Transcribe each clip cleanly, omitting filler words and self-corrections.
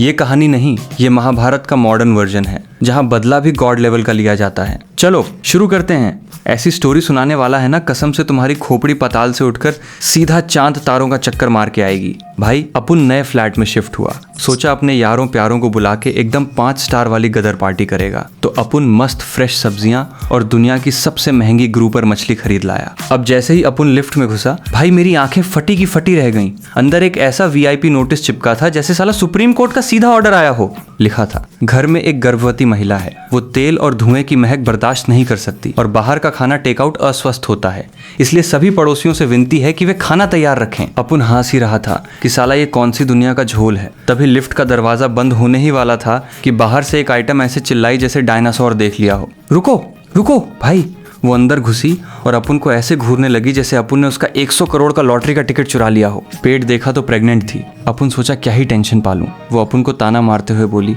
ये कहानी नहीं, ये महाभारत का मॉडर्न वर्जन है जहाँ बदला भी गॉड लेवल का लिया जाता है। चलो शुरू करते हैं। ऐसी स्टोरी सुनाने वाला है ना, कसम से तुम्हारी खोपड़ी पाताल से उठकर सीधा चांद तारों का चक्कर मार के आएगी। भाई अपुन नए फ्लैट में शिफ्ट हुआ, सोचा अपने यारों प्यारों को बुला के एकदम 5 स्टार वाली गदर पार्टी करेगा। तो अपुन मस्त फ्रेश सब्जियां और दुनिया की सबसे महंगी ग्रुपर मछली खरीद लाया। अब जैसे ही अपुन लिफ्ट में घुसा, भाई मेरी आंखें फटी की फटी रह गईं। अंदर एक ऐसा वीआईपी नोटिस चिपका था जैसे साला सुप्रीम कोर्ट का सीधा ऑर्डर आया हो। लिखा था, घर में एक गर्भवती महिला है, वो तेल और धुएं की महक बर्दाश्त नहीं कर सकती और बाहर का खाना टेकआउट अस्वस्थ होता है, इसलिए सभी पड़ोसियों से विनती है कि वे खाना तैयार रखें। अपुन हंस ही रहा था कि साला ये कौन सी दुनिया का झोल है। तभी लिफ्ट का दरवाजा बंद होने ही वाला था कि बाहर से एक आइटम ऐसे चिल्लाई जैसे डायनासोर देख लिया हो। रुको रुको भाई। वो अंदर घुसी और अपुन को ऐसे घूरने लगी जैसे अपुन ने उसका 100 करोड़ का लॉटरी का टिकट चुरा लिया हो। पेट देखा तो प्रेग्नेंट थी। अपुन सोचा क्या ही टेंशन पालूं। वो अपुन को ताना मारते हुए बोली,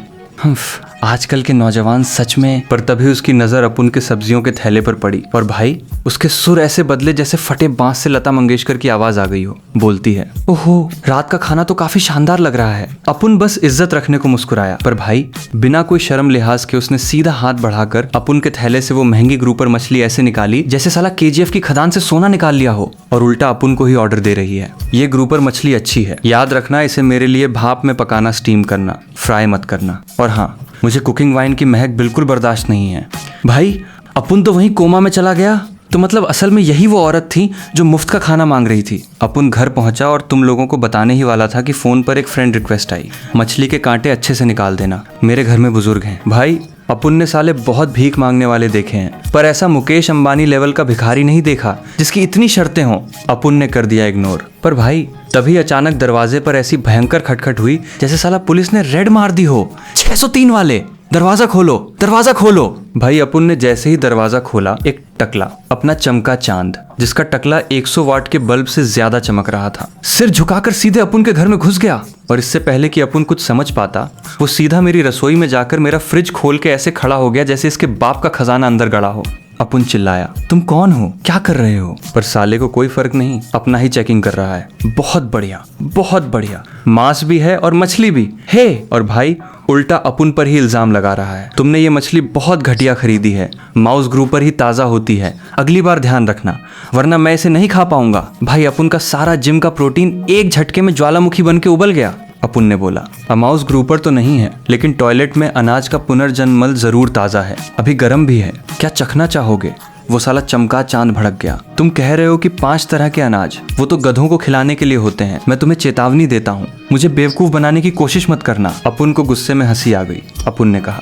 आजकल के नौजवान सच में। पर तभी उसकी नजर अपुन के सब्जियों के थैले पर पड़ी और भाई उसके सुर ऐसे बदले जैसे फटे बांस से लता मंगेशकर की आवाज आ गई हो। बोलती है, ओहो रात का खाना तो काफी शानदार लग रहा है। अपुन बस इज्जत रखने को मुस्कुराया, पर भाई बिना कोई शर्म लिहाज के उसने सीधा हाथ बढ़ाकर अपुन के थैले से वो महंगी ग्रुपर मछली ऐसे निकाली जैसे साला केजीएफ की खदान से सोना निकाल लिया हो, और उल्टा अपुन को ही ऑर्डर दे रही है। ये ग्रुपर मछली अच्छी है, याद रखना इसे मेरे लिए भाप में पकाना, स्टीम करना, फ्राई मत करना। और हाँ, मुझे कुकिंग वाइन की महक बिल्कुल बर्दाश्त नहीं है। भाई अपुन तो वहीं कोमा में चला गया। तो मतलब असल में यही वो औरत थी जो मुफ्त का खाना मांग रही थी। अपुन घर पहुंचा और तुम लोगों को बताने ही वाला था कि फोन पर एक फ्रेंड रिक्वेस्ट आई, मछली के कांटे अच्छे से निकाल देना, मेरे घर में बुजुर्ग हैं। भाई अपुन ने साले बहुत भीख मांगने वाले देखे हैं, पर ऐसा मुकेश अंबानी लेवल का भिखारी नहीं देखा जिसकी इतनी शर्तें हों। अपुन ने कर दिया इग्नोर। पर भाई तभी अचानक दरवाजे पर ऐसी भयंकर खटखट हुई जैसे साला पुलिस ने रेड मार दी हो। 603 वाले, दरवाजा खोलो, दरवाजा खोलो। भाई अपुन ने जैसे ही दरवाजा खोला, एक टकला, अपना चमका चांद, जिसका टकला 100 वाट के बल्ब से ज्यादा चमक रहा था, सिर झुकाकर सीधे अपुन के घर में घुस गया। और इससे पहले कि अपुन कुछ समझ पाता, वो सीधा मेरी रसोई में जाकर मेरा फ्रिज खोल के ऐसे खड़ा हो गया जैसे इसके बाप का खजाना अंदर गड़ा हो। अपुन चिल्लाया, तुम कौन हो, क्या कर रहे हो? पर साले को कोई फर्क नहीं, अपना ही चेकिंग कर रहा है। बहुत बढ़िया, बहुत बढ़िया, मांस भी है और मछली भी है। और भाई उल्टा अपुन पर ही इल्जाम लगा रहा है, तुमने ये मछली बहुत घटिया खरीदी है, माउस ग्रुपर ही ताज़ा होती है, अगली बार ध्यान रखना वरना मैं इसे नहीं खा पाऊंगा। भाई अपुन का सारा जिम का प्रोटीन एक झटके में ज्वालामुखी बन के उबल गया। अपुन ने बोला, माउस ग्रुपर तो नहीं है, लेकिन टॉयलेट में अनाज का पुनर्जन्मल जरूर ताज़ा है, अभी गर्म भी है, क्या चखना चाहोगे? वो साला चमका चांद भड़क गया। तुम कह रहे हो कि 5 तरह के अनाज, वो तो गधों को खिलाने के लिए होते हैं। मैं तुम्हें चेतावनी देता हूँ, मुझे बेवकूफ बनाने की कोशिश मत करना। अपुन को गुस्से में हंसी आ गई। अपुन ने कहा,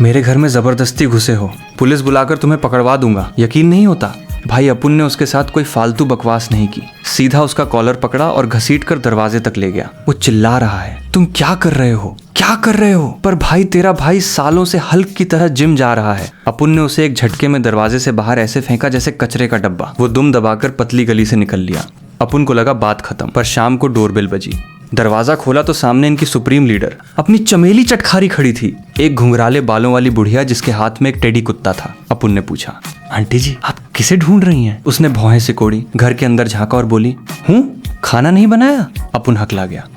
मेरे घर में जबरदस्ती घुसे हो, पुलिस बुलाकर तुम्हें पकड़वा दूंगा, यकीन नहीं होता? भाई अपुन ने उसके साथ कोई फालतू बकवास नहीं की, सीधा उसका कॉलर पकड़ा और घसीट कर दरवाजे तक ले गया। वो चिल्ला रहा है, तुम क्या कर रहे हो, क्या कर रहे हो? पर भाई तेरा भाई सालों से हल्क की तरह जिम जा रहा है। अपुन ने उसे एक झटके में दरवाजे से बाहर ऐसे फेंका जैसे कचरे का डब्बा। वो दुम दबाकर पतली गली से निकल लिया। अपुन को लगा बात खत्म, पर शाम को डोरबेल बजी। दरवाजा खोला तो सामने इनकी सुप्रीम लीडर अपनी चमेली चटखारी खड़ी थी, एक घुंघराले बालों वाली बुढ़िया जिसके हाथ में एक टेडी कुत्ता था। अपुन ने पूछा, आंटी जी आप किसे ढूंढ रही हैं? उसने भौहें सिकोड़ी, घर के अंदर झांका और बोली, हूँ, खाना नहीं बनाया? अपुन हकला गया,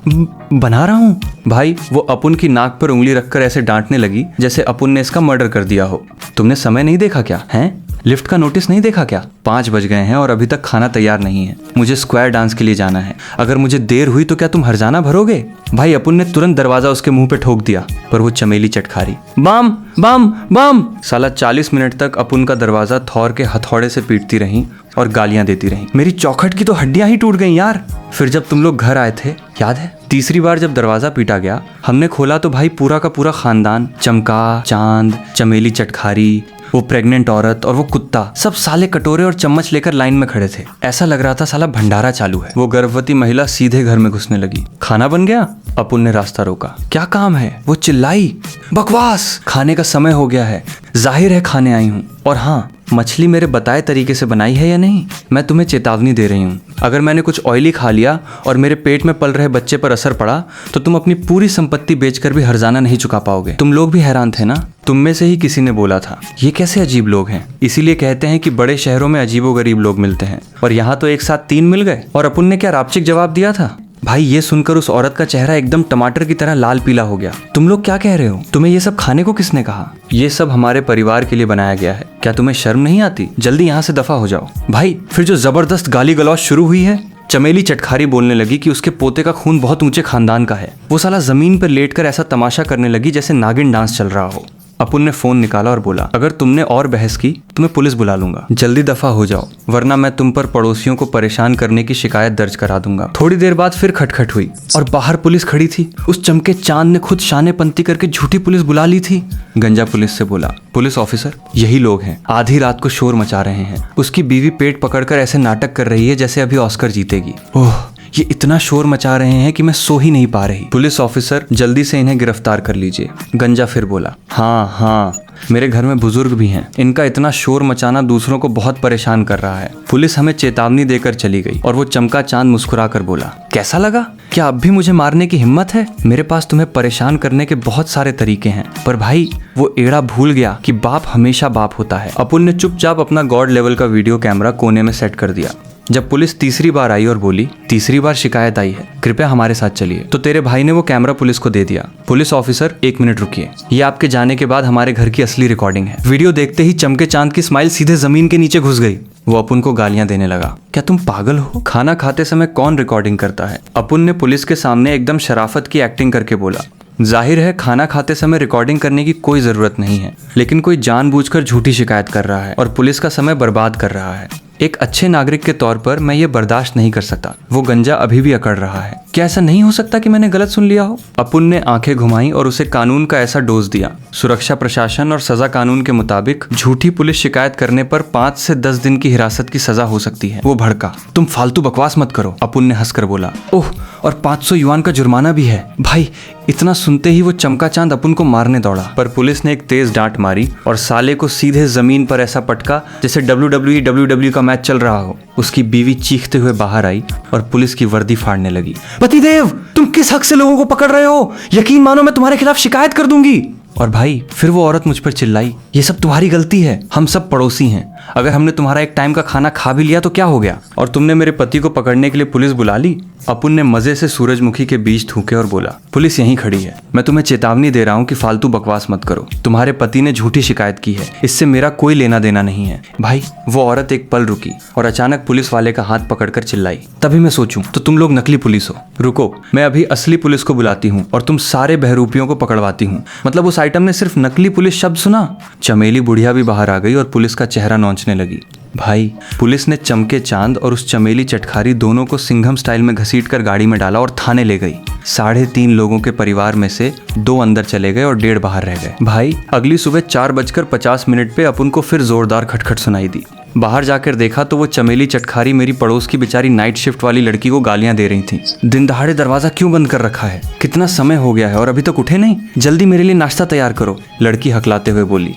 बना रहा हूँ। भाई वो अपुन की नाक पर उंगली रखकर ऐसे डांटने लगी जैसे अपुन ने इसका मर्डर कर दिया हो। तुमने समय नहीं देखा क्या? हैं? लिफ्ट का नोटिस नहीं देखा क्या? 5 बज गए हैं और अभी तक खाना तैयार नहीं है। मुझे स्क्वायर डांस के लिए जाना है, अगर मुझे देर हुई तो क्या तुम हर्जाना भरोगे? भाई अपुन ने तुरंत दरवाजा उसके मुंह पे ठोक दिया, पर वो चमेली चटखारी, बम बम बम। साला 40 मिनट तक अपुन का दरवाजा थौर के हथौड़े से पीटती रही और गालियां देती रही। मेरी चौखट की तो हड्डियां ही टूट गई यार। फिर जब तुम लोग घर आए थे, याद है? तीसरी बार जब दरवाजा पीटा गया, हमने खोला तो भाई पूरा का पूरा खानदान, चमका चांद, चमेली चटखारी, वो प्रेग्नेंट औरत और वो कुत्ता, सब साले कटोरे और चम्मच लेकर लाइन में खड़े थे। ऐसा लग रहा था साला भंडारा चालू है। वो गर्भवती महिला सीधे घर में घुसने लगी। खाना बन गया? अपुन ने रास्ता रोका। क्या काम है? वो चिल्लाई। बकवास, खाने का समय हो गया है, जाहिर है खाने आई हूँ। और हाँ, मछली मेरे बताए तरीके से बनाई है या नहीं? मैं तुम्हें चेतावनी दे रही हूँ, अगर मैंने कुछ ऑयली खा लिया और मेरे पेट में पल रहे बच्चे पर असर पड़ा तो तुम अपनी पूरी संपत्ति बेचकर भी हर्जाना नहीं चुका पाओगे। तुम लोग भी हैरान थे ना? तुम में से ही किसी ने बोला था, ये कैसे अजीब लोग हैं। इसीलिए कहते हैं कि बड़े शहरों में अजीबो गरीब लोग मिलते हैं, और यहाँ तो एक साथ 3 मिल गए। और अपुन ने क्या रापचिक जवाब दिया था? भाई ये सुनकर उस औरत का चेहरा एकदम टमाटर की तरह लाल पीला हो गया। तुम लोग क्या कह रहे हो? तुम्हें ये सब खाने को किसने कहा? ये सब हमारे परिवार के लिए बनाया गया है। क्या तुम्हें शर्म नहीं आती? जल्दी यहाँ से दफा हो जाओ। भाई फिर जो जबरदस्त गाली गलौज शुरू हुई है। चमेली चटखारी बोलने लगी कि उसके पोते का खून बहुत ऊंचे खानदान का है। वो साला जमीन पर लेटकर ऐसा तमाशा करने लगी जैसे नागिन डांस चल रहा हो। अपुन ने फोन निकाला और बोला, अगर तुमने और बहस की तो मैं पुलिस बुला लूंगा। जल्दी दफा हो जाओ वरना मैं तुम पर पड़ोसियों को परेशान करने की शिकायत दर्ज करा दूंगा। थोड़ी देर बाद फिर खटखट हुई और बाहर पुलिस खड़ी थी। उस चमके चांद ने खुद शाने पंती करके झूठी पुलिस बुला ली थी। गंजा पुलिस से बोला, पुलिस ऑफिसर यही लोग हैं, आधी रात को शोर मचा रहे हैं। उसकी बीवी पेट पकड़कर ऐसे नाटक कर रही है जैसे अभी ऑस्कर जीतेगी। ओह ये इतना शोर मचा रहे हैं कि मैं सो ही नहीं पा रही। पुलिस ऑफिसर जल्दी से इन्हें गिरफ्तार कर लीजिए। गंजा फिर बोला, हाँ मेरे घर में बुजुर्ग भी हैं, इनका इतना शोर मचाना दूसरों को बहुत परेशान कर रहा है। पुलिस हमें चेतावनी देकर चली गई और वो चमका चांद मुस्कुरा कर बोला, कैसा लगा? क्या अब भी मुझे मारने की हिम्मत है? मेरे पास तुम्हें परेशान करने के बहुत सारे तरीके हैं, पर भाई वो एड़ा भूल गया कि बाप हमेशा बाप होता है। अपुन ने चुपचाप अपना गॉड लेवल का वीडियो कैमरा कोने में सेट कर दिया। जब पुलिस तीसरी बार आई और बोली, तीसरी बार शिकायत आई है, कृपया हमारे साथ चलिए, तो तेरे भाई ने वो कैमरा पुलिस को दे दिया। पुलिस ऑफिसर 1 मिनट रुकिए, ये आपके जाने के बाद हमारे घर की असली रिकॉर्डिंग है। वीडियो देखते ही चमके चांद की स्माइल सीधे जमीन के नीचे घुस गई। वो अपुन को गालियां देने लगा, क्या तुम पागल हो? खाना खाते समय कौन रिकॉर्डिंग करता है? अपुन ने पुलिस के सामने एकदम शराफत की एक्टिंग करके बोला, जाहिर है खाना खाते समय रिकॉर्डिंग करने की कोई जरूरत नहीं है, लेकिन कोई जानबूझकर झूठी शिकायत कर रहा है और पुलिस का समय बर्बाद कर रहा है। एक अच्छे नागरिक के तौर पर मैं ये बर्दाश्त नहीं कर सकता। वो गंजा अभी भी अकड़ रहा है। क्या ऐसा नहीं हो सकता कि मैंने गलत सुन लिया हो? अपुन ने आंखें घुमाई और उसे कानून का ऐसा डोज दिया। सुरक्षा प्रशासन और सजा कानून के मुताबिक झूठी पुलिस शिकायत करने पर 5 से 10 दिन की हिरासत की सजा हो सकती है। वो भड़का, तुम फालतू बकवास मत करो। अपुन ने हंसकर बोला, ओह और 500 युआन का जुर्माना भी है। भाई इतना सुनते ही वो चमका चांद अपुन को मारने दौड़ा, पर पुलिस ने एक तेज डांट मारी और साले को सीधे जमीन पर ऐसा पटका जैसे WWE का मैच चल रहा हो। उसकी बीवी चीखते हुए बाहर आई और पुलिस की वर्दी फाड़ने लगी। पतिदेव तुम किस हक से लोगों को पकड़ रहे हो? यकीन मानो मैं तुम्हारे खिलाफ शिकायत कर दूंगी। और भाई फिर वो औरत मुझ पर चिल्लाई, ये सब तुम्हारी गलती है, हम सब पड़ोसी हैं। अगर हमने तुम्हारा एक टाइम का खाना खा भी लिया तो क्या हो गया? और तुमने मेरे पति को पकड़ने के लिए पुलिस बुला ली? अपुन ने मजे से सूरजमुखी के बीज थूके और बोला, पुलिस यहीं खड़ी है, मैं तुम्हें चेतावनी दे रहा हूँ कि फालतू बकवास मत करो। तुम्हारे पति ने झूठी शिकायत की है, इससे मेरा कोई लेना देना नहीं है। भाई वो औरत एक पल रुकी और अचानक पुलिस वाले का हाथ पकड़कर चिल्लाई, तभी मैं सोचूं तो तुम लोग नकली पुलिस हो। रुको, मैं अभी असली पुलिस को बुलाती हूँ और तुम सारे बहरूपियों को पकड़वाती हूँ। मतलब उस आइटम ने सिर्फ नकली पुलिस शब्द सुना, चमेली बुढ़िया भी बाहर आ गई और पुलिस का चेहरा नोचने लगी। भाई पुलिस ने चमके चांद और उस चमेली चटखारी दोनों को सिंघम स्टाइल में घसीटकर गाड़ी में डाला और थाने ले गई। 3.5 लोगों के परिवार में से 2 अंदर चले गए और 1.5 बाहर रह गए। भाई अगली सुबह 4:50 पे अपुन को फिर जोरदार खटखट सुनाई दी। बाहर जाकर देखा तो वो चमेली चटखारी मेरी पड़ोस की बेचारी नाइट शिफ्ट वाली लड़की को गालियां दे रही थी। दिन दहाड़े दरवाजा क्यों बंद कर रखा है? कितना समय हो गया है और अभी तक उठे नहीं? जल्दी मेरे लिए नाश्ता तैयार करो। लड़की हकलाते हुए बोली,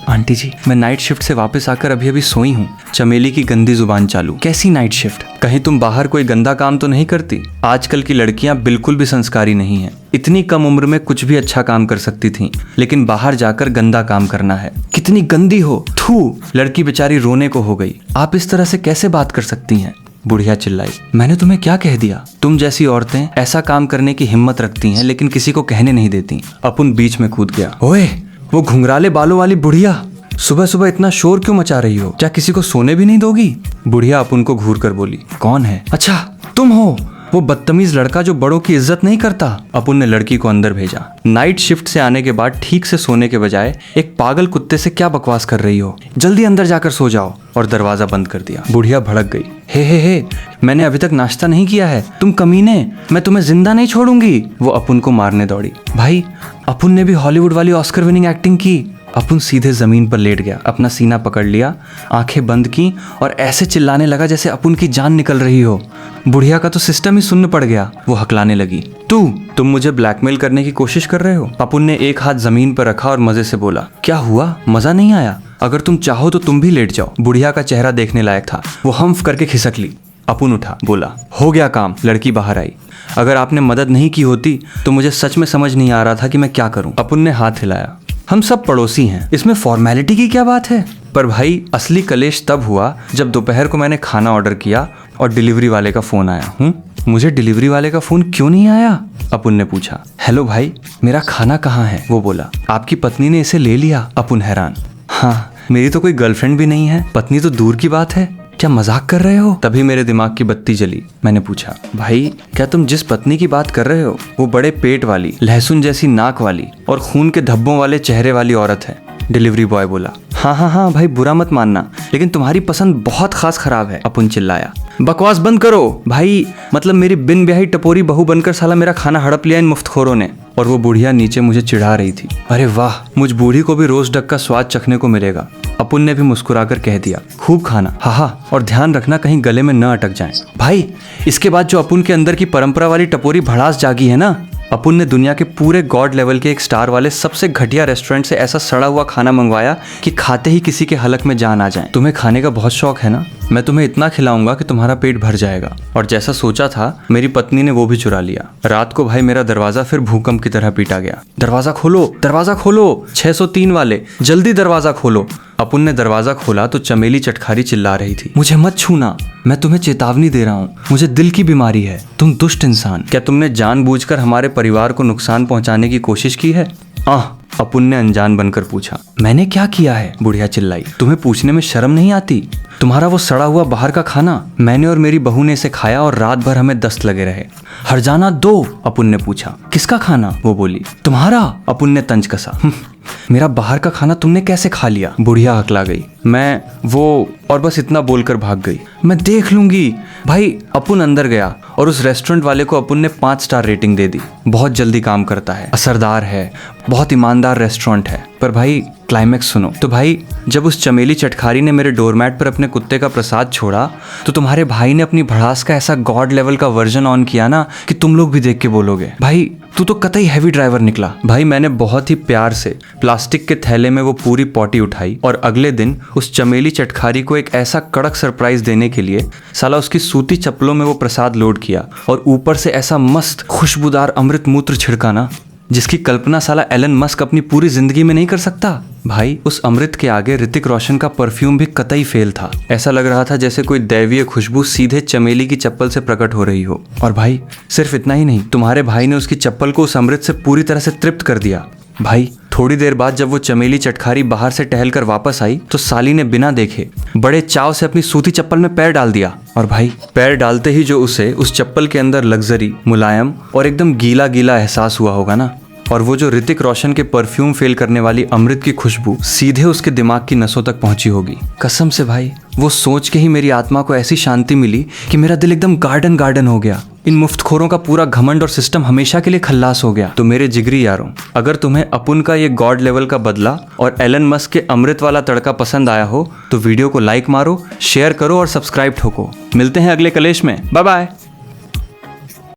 आंटी जी मैं नाइट शिफ्ट से वापस आकर अभी सोई हूँ। चमेली की गंदी जुबान चालू, कैसी नाइट शिफ्ट? कहीं तुम बाहर कोई गंदा काम तो नहीं करती? आजकल की लड़कियां बिल्कुल भी संस्कारी नहीं हैं। इतनी कम उम्र में कुछ भी अच्छा काम कर सकती थीं, लेकिन बाहर जाकर गंदा काम करना है। कितनी गंदी हो, थू। लड़की बेचारी रोने को हो गई। आप इस तरह से कैसे बात कर सकती हैं? बुढ़िया चिल्लाई, मैंने तुम्हें क्या कह दिया? तुम जैसी औरतें ऐसा काम करने की हिम्मत रखती हैं लेकिन किसी को कहने नहीं देती। अपुन बीच में कूद गया, ओए वो घुंघराले बालों वाली बुढ़िया, सुबह सुबह इतना शोर क्यों मचा रही हो? क्या किसी को सोने भी नहीं दोगी? बुढ़िया अपुन को घूर कर बोली, कौन है? अच्छा तुम हो वो बदतमीज लड़का जो बड़ों की इज्जत नहीं करता। अपुन ने लड़की को अंदर भेजा। नाइट शिफ्ट से आने के बाद ठीक से सोने के बजाय एक पागल कुत्ते से क्या बकवास कर रही हो? जल्दी अंदर जाकर सो जाओ। और दरवाजा बंद कर दिया। बुढ़िया भड़क गई, हे मैंने अभी तक नाश्ता नहीं किया है, तुम कमीने, मैं तुम्हें जिंदा नहीं छोड़ूंगी। वो अपुन को मारने दौड़ी। भाई अपुन ने भी हॉलीवुड वाली ऑस्कर विनिंग एक्टिंग की। अपुन सीधे जमीन पर लेट गया, अपना सीना पकड़ लिया, आंखें बंद की और ऐसे चिल्लाने लगा जैसे अपुन की जान निकल रही हो। बुढ़िया का तो सिस्टम ही सुन्न पड़ गया। वो हकलाने लगी, तुम मुझे ब्लैकमेल करने की कोशिश कर रहे हो? अपुन ने एक हाथ जमीन पर रखा और मजे से बोला, क्या हुआ, मजा नहीं आया? अगर तुम चाहो तो तुम भी लेट जाओ। बुढ़िया का चेहरा देखने लायक था। वो हम्फ करके खिसक ली। अपुन उठा, बोला, हो गया काम। लड़की बाहर आई। अगर आपने मदद नहीं की होती तो मुझे सच में समझ नहीं आ रहा था कि मैं क्या करूं। अपुन ने हाथ हिलाया, हम सब पड़ोसी हैं, इसमें फॉर्मेलिटी की क्या बात है? पर भाई असली कलेश तब हुआ जब दोपहर को मैंने खाना ऑर्डर किया और डिलीवरी वाले का फोन आया। मुझे डिलीवरी वाले का फोन क्यों नहीं आया? अपुन ने पूछा। हेलो भाई, मेरा खाना कहाँ है? वो बोला। आपकी पत्नी ने इसे ले लिया। अपुन हैरान। हाँ, मेरी तो कोई गर्लफ्रेंड भी नहीं है, पत्नी तो दूर की बात है। क्या मजाक कर रहे हो? तभी मेरे दिमाग की बत्ती जली। मैंने पूछा, भाई क्या तुम जिस पत्नी की बात कर रहे हो वो बड़े पेट वाली, लहसुन जैसी नाक वाली और खून के धब्बों वाले चेहरे वाली औरत है? डिलीवरी बॉय बोला। हाँ भाई, बुरा मत मानना, लेकिन तुम्हारी पसंद बहुत खास खराब है। अपुन चिल्लाया। बकवास बंद करो भाई, मतलब मेरी बिन ब्याही टपोरी बहू बनकर साला मेरा खाना हड़प लिया इन मुफ्तखोरों ने। और वो बुढ़िया नीचे मुझे चिढ़ा रही थी। अरे वाह, मुझ बूढ़ी को भी रोज डक का स्वाद चखने को मिलेगा। अपुन ने भी मुस्कुराकर कह दिया। खूब खाना, हाँ, और ध्यान रखना कहीं गले में न अटक जाए। भाई, इसके बाद जो अपुन के अंदर की परंपरा वाली टपोरी भड़ास जागी है ना, अपुन ने दुनिया के पूरे गॉड लेवल के एक स्टार वाले सबसे घटिया रेस्टोरेंट से ऐसा सड़ा हुआ खाना मंगवाया कि खाते ही किसी के हलक में जान आ जाए। तुम्हें खाने का बहुत शौक है ना, मैं तुम्हें इतना खिलाऊंगा कि तुम्हारा पेट भर जाएगा। और जैसा सोचा था, मेरी पत्नी ने वो भी चुरा लिया। रात को भाई मेरा दरवाजा फिर भूकंप की तरह पीटा गया। दरवाजा खोलो, दरवाजा खोलो, 603 वाले, जल्दी दरवाजा खोलो। अपुन ने दरवाजा खोला तो चमेली चटखारी चिल्ला रही थी। मुझे मत छूना, मैं तुम्हें चेतावनी दे रहा हूँ, मुझे दिल की बीमारी है, तुम दुष्ट इंसान। क्या तुमने जानबूझकर हमारे परिवार को नुकसान पहुंचाने की कोशिश की है? अपुन ने अनजान बनकर पूछा। मैंने क्या किया है? बुढ़िया चिल्लाई। तुम्हें पूछने में शर्म नहीं आती? तुम्हारा वो सड़ा हुआ बाहर का खाना, मैंने और मेरी बहू ने इसे खाया और रात भर हमें दस्त लगे रहे। हरजाना दो, अपुन ने पूछा। किसका खाना? वो बोली। तुम्हारा, अपुन ने तंज कसा। मेरा बाहर का खाना तुमने कैसे खा लिया? बुढ़िया हकला गई। मैं वो, और बस इतना बोलकर भाग गई। मैं देख लूंगी। भाई, अपुन अंदर गया और उस रेस्टोरेंट वाले को अपुन ने 5 स्टार रेटिंग दे दी। बहुत जल्दी काम करता है, असरदार है, बहुत ईमानदार रेस्टोरेंट है। पर भाई क्लाइमैक्स सुनो। तो भाई, जब उस चमेली चटखारी ने मेरे डोरमैट पर अपने कुत्ते का प्रसाद छोड़ा तो तुम्हारे भाई ने अपनी भड़ास का ऐसा गॉड लेवल का वर्जन ऑन किया ना कि तुम लोग भी देख के बोलोगे, भाई तू तो कतई हैवी ड्राइवर निकला। भाई, मैंने बहुत ही प्यार से प्लास्टिक के थैले में वो पूरी पॉटी उठाई और अगले दिन उस चमेली चटखारी को एक ऐसा कड़क सरप्राइज देने के लिए साला उसकी सूती चप्पलों में वो प्रसाद लोड किया और ऊपर से ऐसा मस्त खुशबूदार अमृत मूत्र छिड़का ना, जिसकी कल्पना साला एलन मस्क अपनी पूरी जिंदगी में नहीं कर सकता। भाई, उस अमृत के आगे ऋतिक रोशन का परफ्यूम भी कतई फेल था। ऐसा लग रहा था जैसे कोई दैवीय खुशबू सीधे चमेली की चप्पल से प्रकट हो रही हो। और भाई, सिर्फ इतना ही नहीं, तुम्हारे भाई ने उसकी चप्पल को उस अमृत से पूरी तरह से तृप्त कर दिया। भाई, थोड़ी देर बाद जब वो चमेली चटखारी बाहर से टहलकर वापस आई तो साली ने बिना देखे बड़े चाव से अपनी सूती चप्पल में पैर डाल दिया। और भाई, पैर डालते ही जो उसे उस चप्पल के अंदर लग्जरी, मुलायम और एकदम गीला गीला एहसास हुआ होगा ना, और वो जो ऋतिक रोशन के परफ्यूम फेल करने वाली अमृत की खुशबू सीधे उसके दिमाग की नसों तक पहुंची होगी। कसम से भाई, वो सोच के ही मेरी आत्मा को ऐसी शांति मिली कि मेरा दिल एकदम गार्डन गार्डन हो गया। इन मुफ्तखोरों का पूरा घमंड और सिस्टम हमेशा के लिए खल्लास हो गया। तो मेरे जिगरी यारों, अगर तुम्हें अपुन का ये गॉड लेवल का बदला और एलन मस्क के अमृत वाला तड़का पसंद आया हो तो वीडियो को लाइक मारो, शेयर करो और सब्सक्राइब ठोको। मिलते हैं अगले कलेश में। Bye bye.